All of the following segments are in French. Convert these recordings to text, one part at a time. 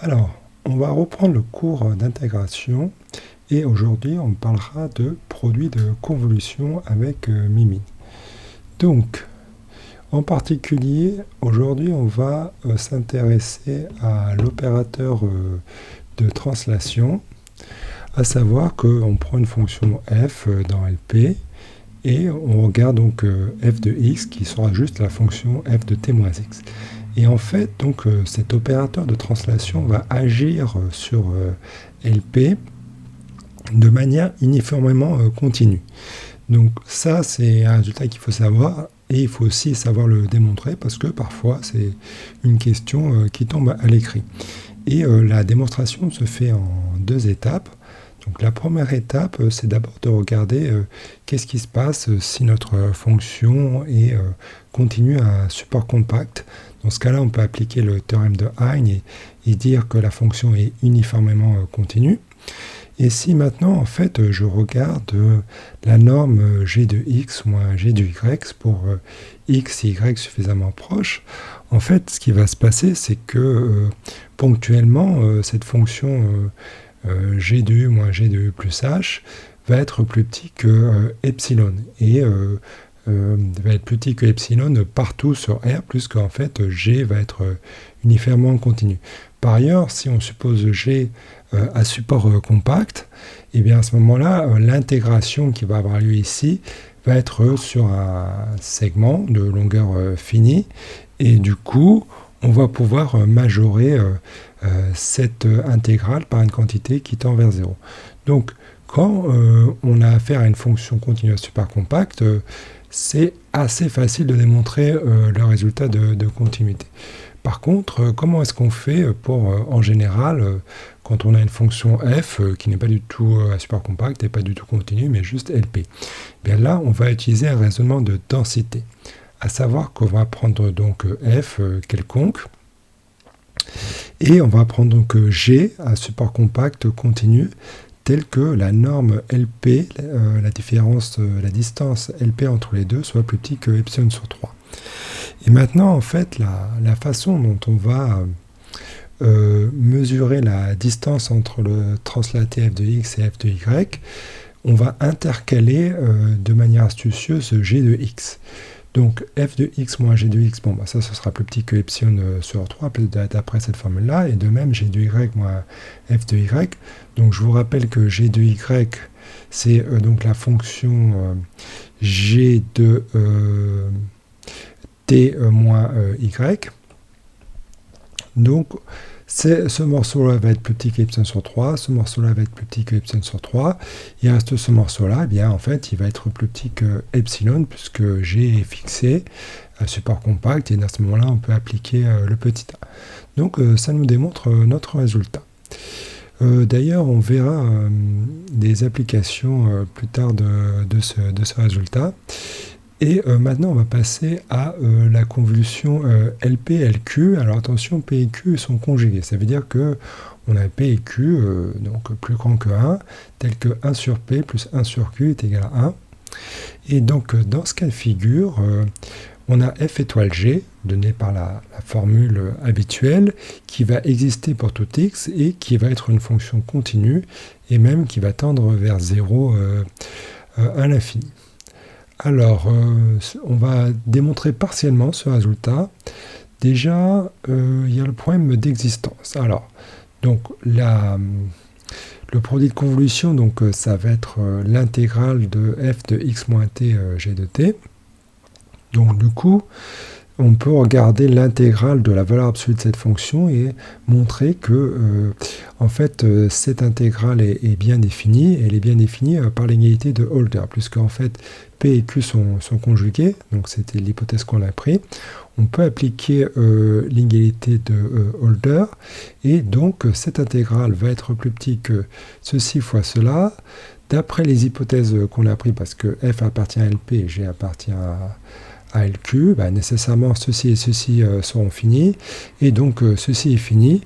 Alors, on va reprendre le cours d'intégration et aujourd'hui on parlera de produits de convolution avec Mimine. Donc, en particulier, aujourd'hui on va s'intéresser à l'opérateur de translation, à savoir qu'on prend une fonction f dans LP et on regarde donc f de x qui sera juste la fonction f de t-x. Et en fait, donc, cet opérateur de translation va agir sur LP de manière uniformément continue. Donc ça, c'est un résultat qu'il faut savoir et il faut aussi savoir le démontrer parce que parfois, c'est une question qui tombe à l'écrit. Et la démonstration se fait en deux étapes. Donc la première étape, c'est d'abord de regarder qu'est-ce qui se passe si notre fonction est continue à un support compact. Dans ce cas-là, on peut appliquer le théorème de Hein et dire que la fonction est uniformément continue. Et si maintenant, en fait, je regarde la norme g de x moins g de y pour x et y suffisamment proches, en fait, ce qui va se passer, c'est que ponctuellement, cette fonction g de u moins g de u plus h va être plus petit que epsilon. Et va être plus petit que epsilon partout sur R, plus qu'en fait G va être uniformément continu. Par ailleurs, si on suppose G à support compact, et bien à ce moment-là, l'intégration qui va avoir lieu ici va être sur un segment de longueur finie, et du coup, on va pouvoir majorer cette intégrale par une quantité qui tend vers 0. Donc, quand on a affaire à une fonction continue à support compact, c'est assez facile de démontrer le résultat de continuité. Par contre, comment est-ce qu'on fait pour, en général, quand on a une fonction f qui n'est pas du tout à support compact et pas du tout continue, mais juste LP? Bien là, on va utiliser un raisonnement de densité, à savoir qu'on va prendre donc f quelconque, et on va prendre donc g à support compact continu, telle que la norme LP, la distance LP entre les deux, soit plus petite que epsilon sur 3. Et maintenant, en fait, la façon dont on va mesurer la distance entre le translaté f de x et f de y, on va intercaler de manière astucieuse g de x. Donc f de x moins g de x, bon, bah, ça ce sera plus petit que epsilon sur 3 d'après cette formule-là, et de même g de y moins f de y. Donc je vous rappelle que g de y, c'est donc la fonction g de t moins y. Donc ce morceau-là va être plus petit que epsilon sur 3, ce morceau-là va être plus petit que epsilon sur 3, il reste ce morceau-là, eh bien en fait il va être plus petit que epsilon puisque g est fixé à support compact et à ce moment-là on peut appliquer le petit a. Donc ça nous démontre notre résultat. D'ailleurs on verra des applications plus tard de ce résultat. Et maintenant, on va passer à la convolution LP-LQ. Alors attention, P et Q sont conjugués. Ça veut dire qu'on a P et Q, donc plus grand que 1, tel que 1 sur P plus 1 sur Q est égal à 1. Et donc, dans ce cas de figure, on a F étoile G, donné par la formule habituelle, qui va exister pour tout x et qui va être une fonction continue, et même qui va tendre vers 0 à l'infini. Alors, on va démontrer partiellement ce résultat. Déjà, il y a le problème d'existence. Alors, donc, le produit de convolution, donc, ça va être l'intégrale de f de x moins t g de t. Donc, du coup, on peut regarder l'intégrale de la valeur absolue de cette fonction et montrer que, en fait, cette intégrale est bien définie. Elle est bien définie par l'égalité de Hölder, puisque en fait, P et Q sont conjugués, donc c'était l'hypothèse qu'on a pris. On peut appliquer l'égalité de Hölder, et donc cette intégrale va être plus petite que ceci fois cela, d'après les hypothèses qu'on a prises, parce que f appartient à LP et g appartient à LQ, bah, nécessairement ceci et ceci seront finis, et donc ceci est fini,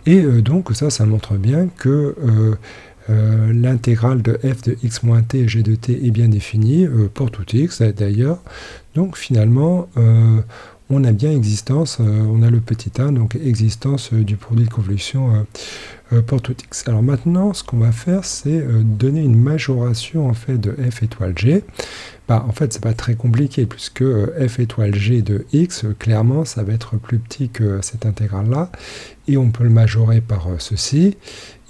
et donc ça montre bien que l'intégrale de f de x moins t g de t est bien définie pour tout x d'ailleurs. Donc finalement, on a bien existence, on a le petit 1, donc existence du produit de convolution pour tout x. Alors maintenant, ce qu'on va faire, c'est donner une majoration en fait de f étoile g. Bah, en fait, c'est pas très compliqué, puisque f étoile g de x, clairement, ça va être plus petit que cette intégrale-là, et on peut le majorer par ceci.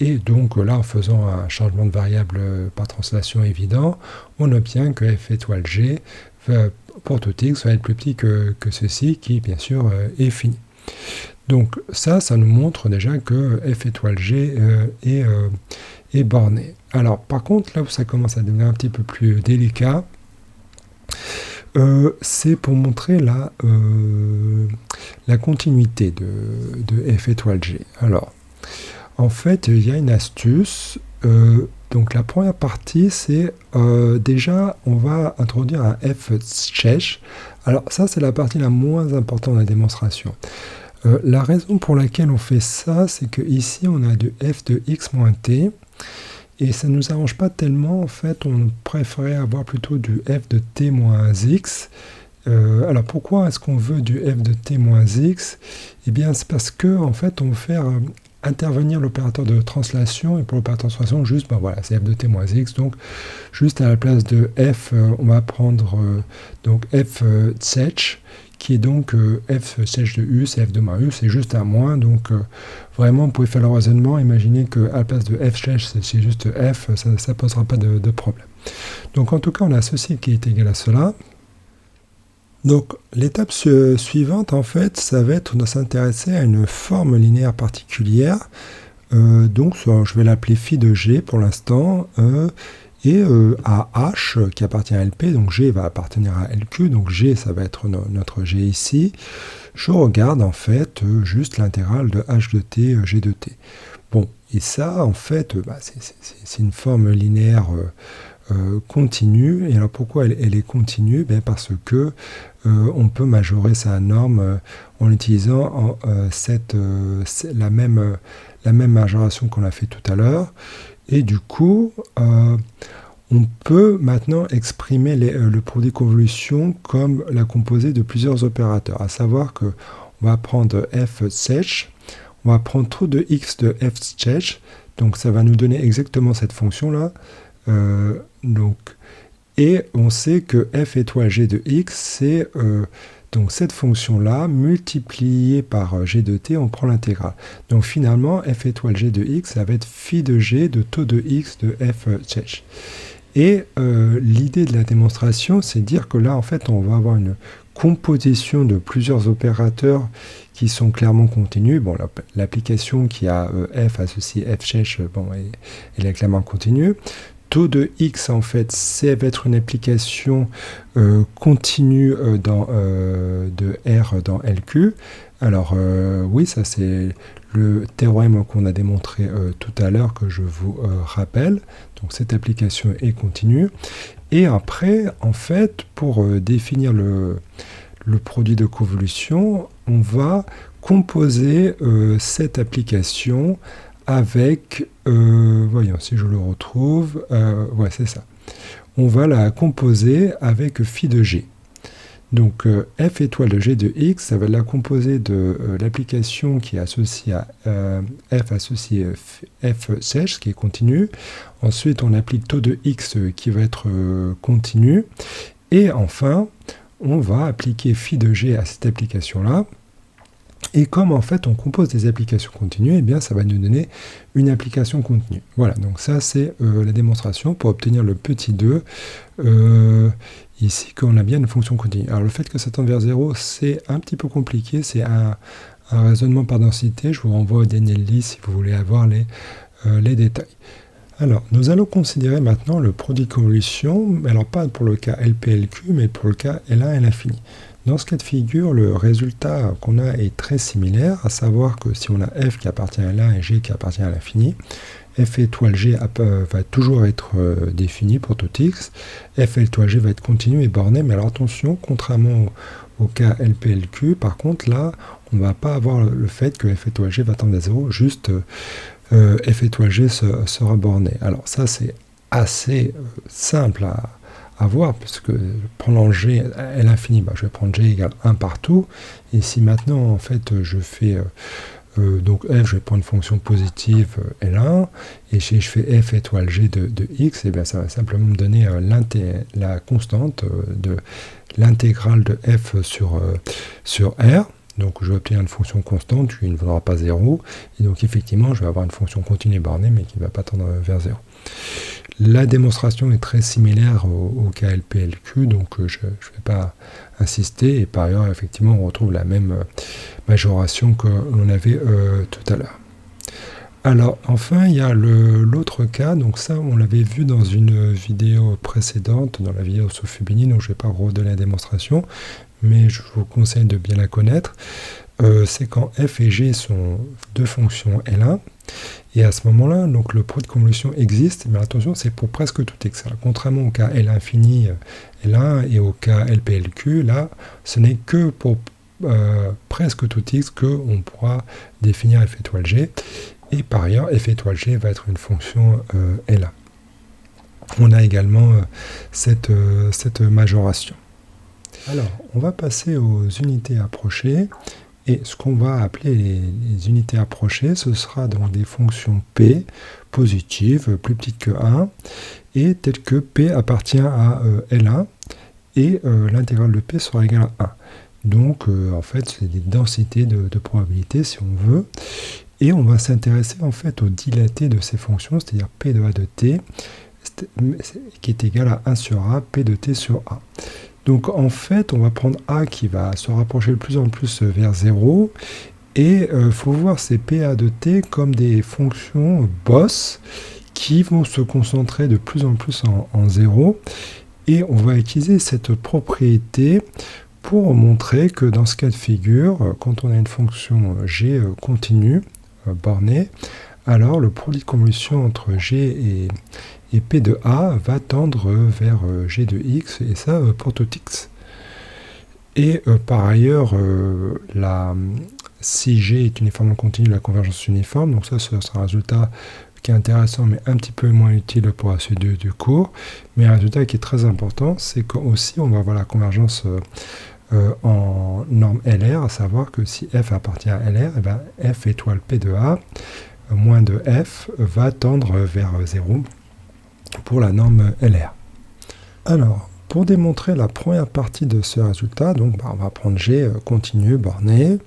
Et donc là, en faisant un changement de variable par translation évident, on obtient que f étoile g pour tout x va être plus petit que ceci, qui bien sûr est fini. Donc ça nous montre déjà que f étoile g est borné. Alors par contre, là où ça commence à devenir un petit peu plus délicat, c'est pour montrer la continuité de f étoile g. Alors, en fait, il y a une astuce. Donc la première partie, c'est déjà, on va introduire un f /. Alors ça, c'est la partie la moins importante de la démonstration. La raison pour laquelle on fait ça, c'est que ici, on a de f de x moins t. Et ça ne nous arrange pas tellement, en fait, on préférait avoir plutôt du f de t moins x. Alors pourquoi est-ce qu'on veut du f de t moins x? Eh bien c'est parce que en fait on veut faire intervenir l'opérateur de translation, et pour l'opérateur de translation, juste, ben voilà, c'est f de t moins x, donc juste à la place de f, on va prendre donc f /, qui est donc f / de u, c'est f de moins u, c'est juste un moins, donc vraiment, vous pouvez faire le raisonnement, imaginez qu'à la place de f /, c'est juste f, ça ne posera pas de problème. Donc en tout cas, on a ceci qui est égal à cela. Donc l'étape suivante, en fait, ça va être de s'intéresser à une forme linéaire particulière. Donc je vais l'appeler phi de g pour l'instant, et à h qui appartient à LP, donc g va appartenir à LQ, donc g ça va être notre g ici. Je regarde en fait juste l'intégrale de h de t, g de t. Bon, et ça en fait, c'est une forme linéaire continue. Et alors pourquoi elle est continue? Parce que on peut majorer sa norme en utilisant la même majoration qu'on a fait tout à l'heure. Et du coup, on peut maintenant exprimer le produit de convolution comme la composée de plusieurs opérateurs. À savoir que on va prendre f /, on va prendre trop de x de f /, donc ça va nous donner exactement cette fonction-là. Et on sait que f étoile g de x, c'est donc cette fonction-là multipliée par g de t, on prend l'intégrale. Donc finalement, f étoile g de x, ça va être phi de g de taux de x de f /. Et l'idée de la démonstration, c'est de dire que là, en fait, on va avoir une composition de plusieurs opérateurs qui sont clairement continus. Bon, l'application qui a f associé f /, bon, elle est clairement continue. Taux de x, en fait, ça va être une application continue de R dans LQ. Alors, oui, ça c'est le théorème qu'on a démontré tout à l'heure, que je vous rappelle. Donc, cette application est continue. Et après, en fait, pour définir le produit de convolution, on va composer cette application avec, voyons si je le retrouve, ouais c'est ça. On va la composer avec phi de g. Donc f étoile de g de x, ça va la composer de l'application qui est associée à f associé f /, qui est continu. Ensuite, on applique taux de x qui va être continu. Et enfin, on va appliquer phi de g à cette application-là. Et comme en fait on compose des applications continues, eh bien ça va nous donner une application continue. Voilà, donc ça c'est la démonstration pour obtenir le petit 2, ici qu'on a bien une fonction continue. Alors le fait que ça tende vers 0, c'est un petit peu compliqué, c'est un raisonnement par densité. Je vous renvoie au Daniel Lee si vous voulez avoir les détails. Alors, nous allons considérer maintenant le produit de convolution, alors pas pour le cas LP-LQ, mais pour le cas L1 et l'infini. Dans ce cas de figure, le résultat qu'on a est très similaire, à savoir que si on a f qui appartient à L1 et g qui appartient à l'infini, f étoile g va toujours être défini pour tout x, f étoile g va être continu et borné, mais alors attention, contrairement au cas LP-LQ, par contre là, on ne va pas avoir le fait que f étoile g va tendre à 0, juste f étoile g sera borné. Alors ça c'est assez simple à voir, parce que prendre G L infini, je vais prendre G égale 1 partout, et si maintenant en fait je fais donc f, je vais prendre une fonction positive L1, et si je fais f étoile g de x, et bien ça va simplement me donner la constante de l'intégrale de f sur R. Donc je vais obtenir une fonction constante qui ne vaudra pas 0, et donc effectivement je vais avoir une fonction continue bornée, mais qui ne va pas tendre vers 0. La démonstration est très similaire au cas LP-LQ, donc je ne vais pas insister, et par ailleurs effectivement on retrouve la même majoration que l'on avait tout à l'heure. Alors enfin il y a l'autre cas, donc ça on l'avait vu dans une vidéo précédente, dans la vidéo sur Fubini, donc je ne vais pas redonner la démonstration, mais je vous conseille de bien la connaître. C'est quand f et g sont deux fonctions L1, et à ce moment-là, donc le produit de convolution existe, mais attention, c'est pour presque tout x. Alors, contrairement au cas L infini L1 et au cas LP-LQ, là, ce n'est que pour presque tout x qu'on pourra définir f étoile g, et par ailleurs, f étoile g va être une fonction L1. On a également cette majoration. Alors, on va passer aux unités approchées. Et ce qu'on va appeler les unités approchées, ce sera donc des fonctions P positives, plus petites que 1, et telles que P appartient à L1, et l'intégrale de P sera égale à 1. Donc, en fait, c'est des densités de probabilité, si on veut. Et on va s'intéresser, en fait, au dilaté de ces fonctions, c'est-à-dire P de A de T, qui est égal à 1 sur A, P de T sur A. Donc en fait, on va prendre A qui va se rapprocher de plus en plus vers 0, et il faut voir ces PA de T comme des fonctions boss qui vont se concentrer de plus en plus en 0, et on va utiliser cette propriété pour montrer que dans ce cas de figure, quand on a une fonction G continue, bornée, alors le produit de convolution entre G et P de A va tendre vers G de X, et ça pour tout X. Et par ailleurs, si G est uniformément continu, la convergence uniforme, donc ça sera un résultat qui est intéressant, mais un petit peu moins utile pour la suite du cours. Mais un résultat qui est très important, c'est qu'aussi on va avoir la convergence en norme LR, à savoir que si F appartient à LR, et bien F étoile P de A, moins de F va tendre vers 0 pour la norme LR. Alors, pour démontrer la première partie de ce résultat, donc on va prendre G continu borné,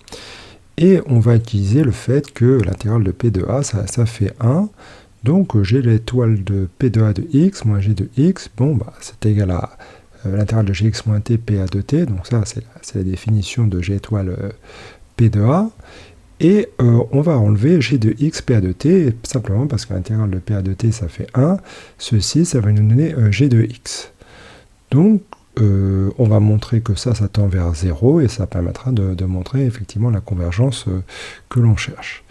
et on va utiliser le fait que l'intégrale de P de A, ça fait 1, donc j'ai l'étoile de P de A de X moins G de X, c'est égal à l'intégrale de Gx moins T PA de T, donc ça c'est la définition de G étoile P de A, et on va enlever G de X PA de T, simplement parce que l'intégrale de PA de T ça fait 1, ceci ça va nous donner G de X. Donc on va montrer que ça tend vers 0, et ça permettra de montrer effectivement la convergence que l'on cherche.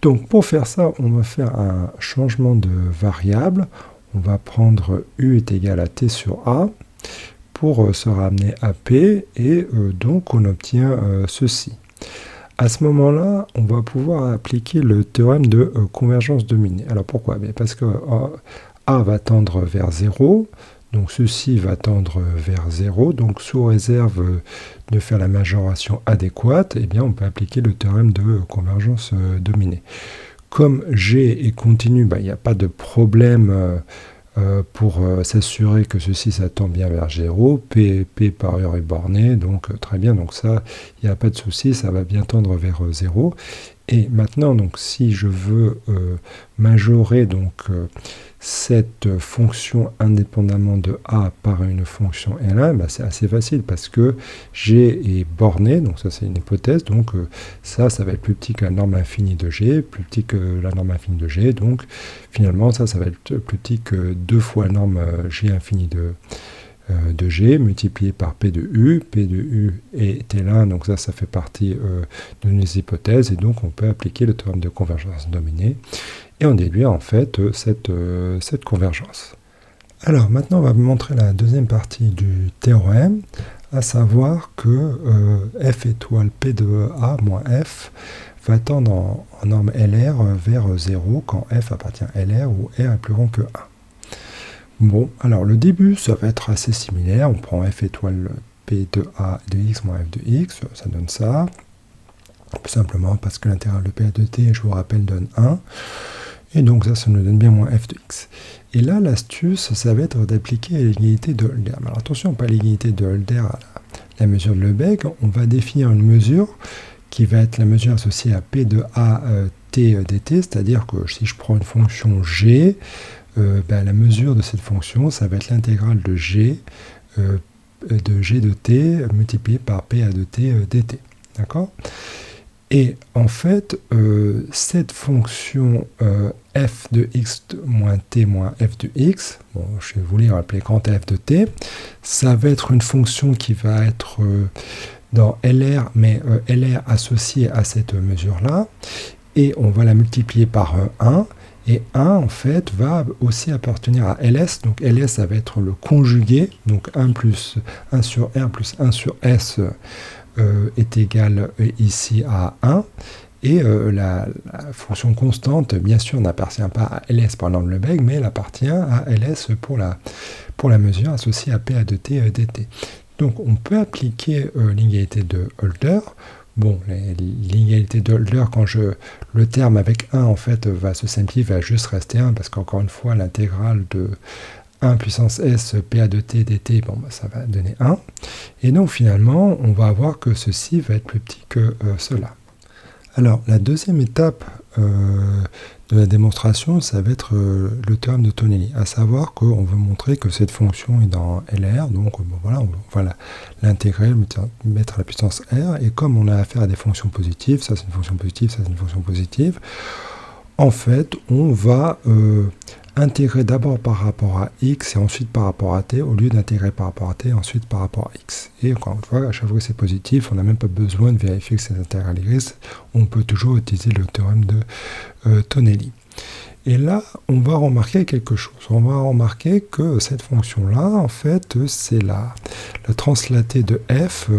Donc pour faire ça, on va faire un changement de variable. On va prendre U est égal à T sur A pour se ramener à P, et donc on obtient ceci. À ce moment-là, on va pouvoir appliquer le théorème de convergence dominée. Alors pourquoi? Parce que A va tendre vers 0, donc ceci va tendre vers 0, donc sous réserve de faire la majoration adéquate, eh bien on peut appliquer le théorème de convergence dominée. Comme G est continu, il n'y a pas de problème pour s'assurer que ceci ça tend bien vers 0, P par ailleurs est borné, donc très bien, donc ça, il n'y a pas de souci, ça va bien tendre vers 0. Et maintenant, donc, si je veux majorer donc, cette fonction indépendamment de A par une fonction L1, c'est assez facile parce que G est borné, donc ça c'est une hypothèse, donc ça va être plus petit que la norme infinie de G, plus petit que la norme infinie de G, donc finalement ça va être plus petit que 2 fois la norme G infinie de G multiplié par P de U est L1, donc ça fait partie de nos hypothèses, et donc on peut appliquer le théorème de convergence dominée, et on déduit en fait cette convergence. Alors maintenant on va montrer la deuxième partie du théorème, à savoir que F étoile P de A moins F va tendre en norme LR vers 0 quand F appartient à LR ou R est plus grand que 1. Bon, alors le début, ça va être assez similaire. On prend f étoile p de a de x moins f de x, ça donne ça. Tout simplement parce que l'intégrale de p a de t, je vous rappelle, donne 1. Et donc ça nous donne bien moins f de x. Et là, l'astuce, ça va être d'appliquer l'égalité de Holder. Alors attention, pas l'égalité de Holder à la mesure de Lebesgue. On va définir une mesure qui va être la mesure associée à p de a t dt, c'est-à-dire que si je prends une fonction g, la mesure de cette fonction, ça va être l'intégrale de g de t multiplié par p a de t dt. D'accord ? Et en fait, cette fonction f de x moins t moins f de x, bon, je vais vous l'appeler grand f de t, ça va être une fonction qui va être dans LR, mais LR associée à cette mesure-là, et on va la multiplier par 1, et 1, en fait, va aussi appartenir à ls, donc ls, ça va être le conjugué, donc 1 plus 1 sur r plus 1 sur s est égal ici à 1, et la fonction constante, bien sûr, n'appartient pas à ls par l'ordre de Lebesgue, mais elle appartient à ls pour la mesure associée à p a de t dt. Donc on peut appliquer l'égalité de Holder. Bon, l'égalité de Holder, quand le terme avec 1 en fait va se simplifier, va juste rester 1, parce qu'encore une fois, l'intégrale de 1 puissance s pa de t dt, bon, ça va donner 1. Et donc finalement, on va avoir que ceci va être plus petit que cela. Alors, la deuxième étape de la démonstration, ça va être le théorème de Tonelli, à savoir qu'on veut montrer que cette fonction est dans LR, donc bon, voilà, on va l'intégrer, mettre à la puissance R, et comme on a affaire à des fonctions positives, ça c'est une fonction positive, ça c'est une fonction positive, en fait, on va intégrer d'abord par rapport à x et ensuite par rapport à t, au lieu d'intégrer par rapport à t et ensuite par rapport à x. Et encore une fois, à chaque fois que c'est positif, on n'a même pas besoin de vérifier que c'est intégraliste, on peut toujours utiliser le théorème de Tonelli. Et là, on va remarquer quelque chose. On va remarquer que cette fonction-là, en fait, c'est la translatée de f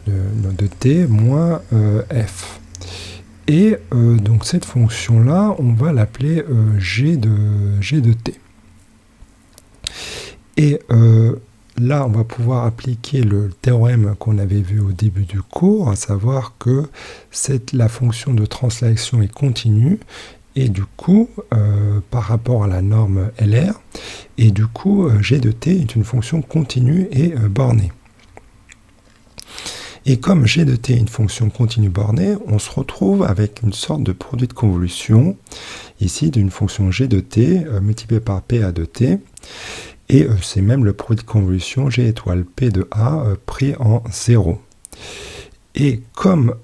de t moins f. Et donc cette fonction-là, on va l'appeler g de t. Et là, on va pouvoir appliquer le théorème qu'on avait vu au début du cours, à savoir que la fonction de translation est continue, et du coup, par rapport à la norme LR, et du coup, g de t est une fonction continue et bornée. Et comme g de t est une fonction continue bornée, on se retrouve avec une sorte de produit de convolution, ici d'une fonction g de t multipliée par p a de t, et c'est même le produit de convolution g étoile p de a pris en 0. Et comme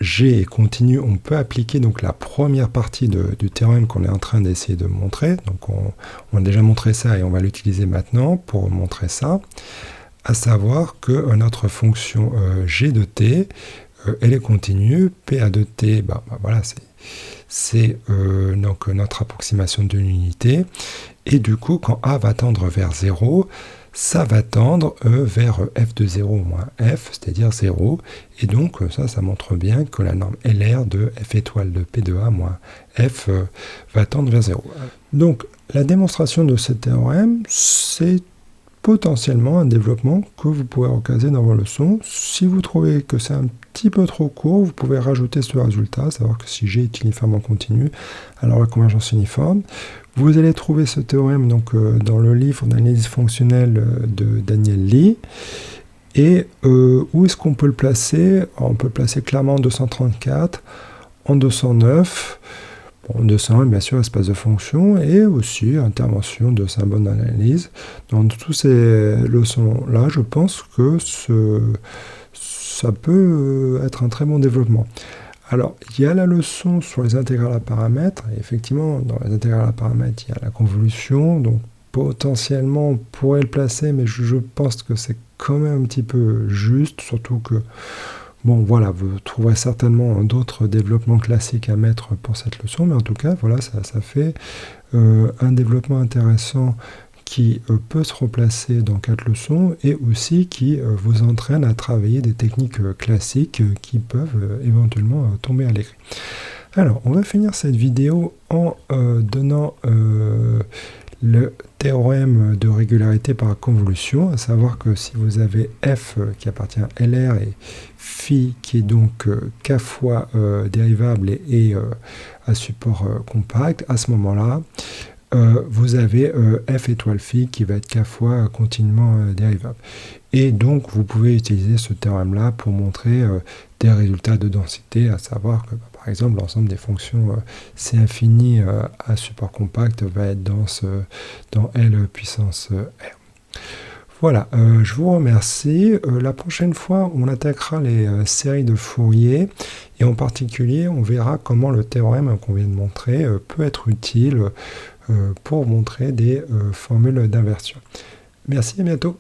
g est continu, on peut appliquer donc la première partie du théorème qu'on est en train d'essayer de montrer. Donc on a déjà montré ça et on va l'utiliser maintenant pour montrer ça. À savoir que notre fonction g de t, elle est continue, p a de t, voilà, c'est donc notre approximation de l'unité, et du coup, quand a va tendre vers 0, ça va tendre vers f de 0 moins f, c'est-à-dire 0, et donc ça montre bien que la norme LR de f étoile de p de a moins f va tendre vers 0. Donc, la démonstration de ce théorème, c'est potentiellement un développement que vous pouvez recaser dans vos leçons. Si vous trouvez que c'est un petit peu trop court, vous pouvez rajouter ce résultat, à savoir que si G est uniformément continu, alors la convergence uniforme. Vous allez trouver ce théorème donc, dans le livre d'analyse fonctionnelle de Daniel Lee. Et où est-ce qu'on peut le placer? On peut le placer clairement en 234, en 209, en 201, bien sûr, espace de fonction, et aussi intervention de symbole d'analyse. Dans toutes ces leçons-là, je pense que ça peut être un très bon développement. Alors, il y a la leçon sur les intégrales à paramètres, et effectivement, dans les intégrales à paramètres, il y a la convolution, donc potentiellement, on pourrait le placer, mais je pense que c'est quand même un petit peu juste, surtout que bon, voilà, vous trouverez certainement d'autres développements classiques à mettre pour cette leçon, mais en tout cas, voilà, ça fait un développement intéressant qui peut se replacer dans 4 leçons et aussi qui vous entraîne à travailler des techniques classiques qui peuvent éventuellement tomber à l'écrit. Alors, on va finir cette vidéo en donnant le théorème de régularité par convolution, à savoir que si vous avez f qui appartient à LR et phi qui est donc k fois dérivable et à support compact, à ce moment-là, vous avez f étoile phi qui va être k fois continuellement dérivable. Et donc, vous pouvez utiliser ce théorème-là pour montrer des résultats de densité, à savoir que, par exemple, l'ensemble des fonctions C infini à support compact va être dense dans L puissance R. Voilà, je vous remercie. La prochaine fois, on attaquera les séries de Fourier, et en particulier, on verra comment le théorème qu'on vient de montrer peut être utile pour montrer des formules d'inversion. Merci, à bientôt.